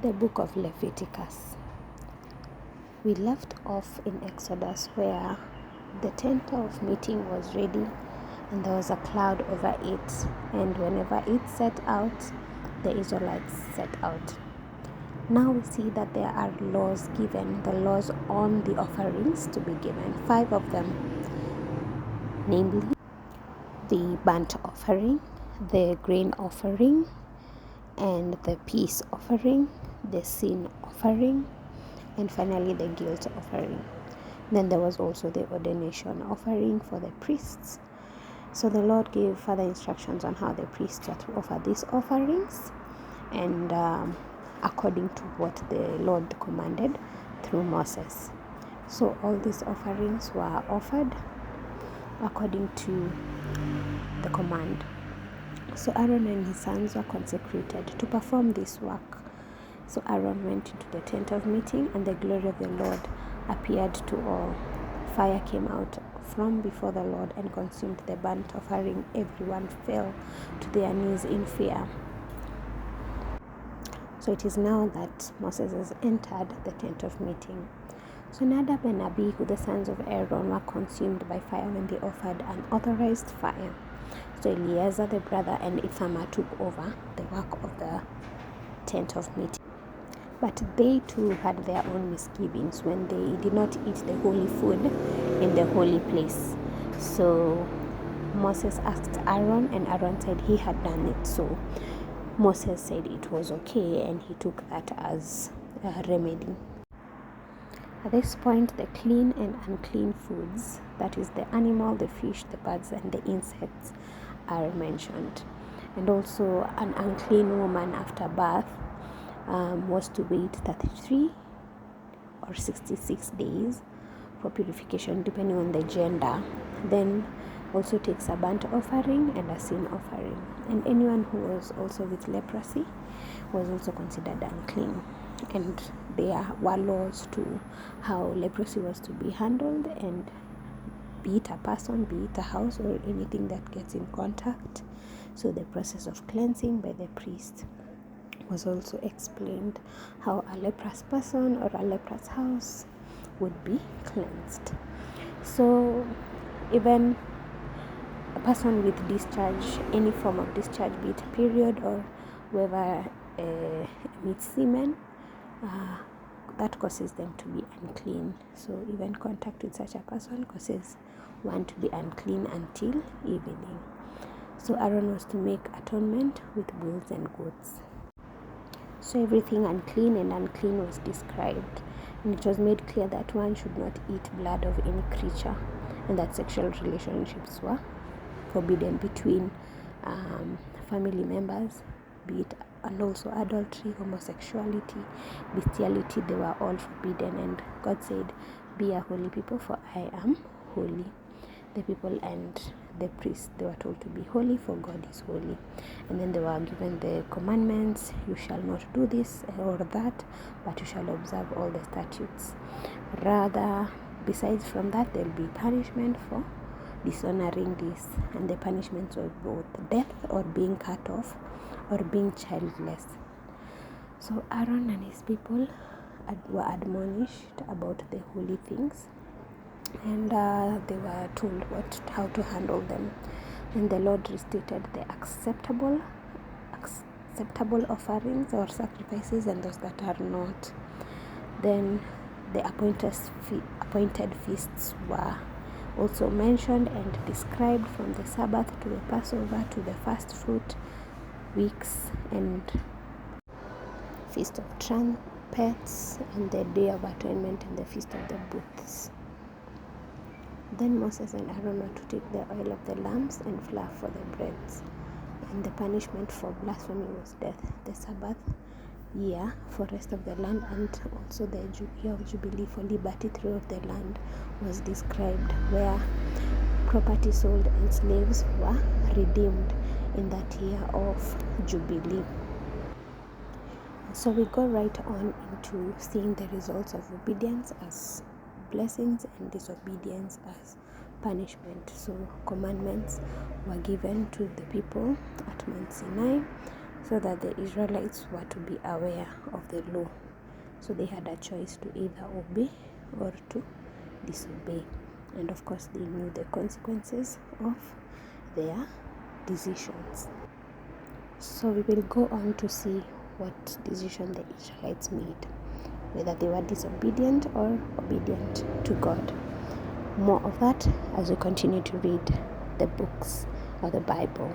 The book of Leviticus. We left off in Exodus where the tent of meeting was ready and there was a cloud over it, and whenever it set out, the Israelites set out. Now we see that there are laws given, the laws on the offerings to be given, 5 of them, namely the burnt offering, the grain offering, and the peace offering, the sin offering, and finally the guilt offering. Then there was also the ordination offering for the priests. So the Lord gave further instructions on how the priests are to offer these offerings, and according to what the Lord commanded through Moses. So all these offerings were offered according to the command. So Aaron and his sons were consecrated to perform this work. So Aaron went into the tent of meeting, and the glory of the Lord appeared to all. Fire came out from before the Lord and consumed the burnt offering. Everyone fell to their knees in fear. So it is now that Moses has entered the tent of meeting. So Nadab and Abihu, the sons of Aaron, were consumed by fire when they offered an authorized fire. So Eleazar the brother and Ithamar took over the work of the tent of meeting. But they too had their own misgivings when they did not eat the holy food in the holy place. So Moses asked Aaron, and Aaron said he had done it. So Moses said it was okay, and he took that as a remedy. At this point, the clean and unclean foods, that is the animal, the fish, the birds, and the insects, are mentioned. And also an unclean woman after birth was to wait 33 or 66 days for purification, depending on the gender. Then also takes a burnt offering and a sin offering. And anyone who was also with leprosy was also considered unclean. And there were laws to how leprosy was to be handled, and be it a person, be it a house, or anything that gets in contact. So the process of cleansing by the priest was also explained, how a leprous person or a leprous house would be cleansed. So even a person with discharge, any form of discharge, be it period or whoever meets semen, that causes them to be unclean. So even contact with such a person causes one to be unclean until evening. So Aaron was to make atonement with bulls and goats. So everything unclean and unclean was described, and it was made clear that one should not eat blood of any creature, and that sexual relationships were forbidden between family members, be it, and also adultery, homosexuality, bestiality, they were all forbidden. And God said, "Be a holy people, for I am holy." The people and the priests, they were told to be holy, for God is holy. And then they were given the commandments: you shall not do this or that, but you shall observe all the statutes. Rather, besides from that, there will be punishment for dishonoring this, and the punishments were both death or being cut off or being childless. So Aaron and his people were admonished about the holy things, and they were told how to handle them. And the Lord restated the acceptable offerings or sacrifices, and those that are not. Then the appointed feasts were also mentioned and described, from the Sabbath to the Passover to the first fruit weeks and Feast of Trumpets and the Day of Atonement and the Feast of the Booths. Then Moses and Aaron were to take the oil of the lamps and flour for the breads. And the punishment for blasphemy was death. The Sabbath year for rest of the land, and also the year of Jubilee for liberty throughout the land was described, where property sold and slaves were redeemed in that year of Jubilee. So we go right on into seeing the results of obedience as blessings and disobedience as punishment. So commandments were given to the people at Mount Sinai. so that the Israelites were to be aware of the law. So they had a choice to either obey or to disobey. And of course, they knew the consequences of their decisions. So we will go on to see what decision the Israelites made, whether they were disobedient or obedient to God. More of that as we continue to read the books of the Bible.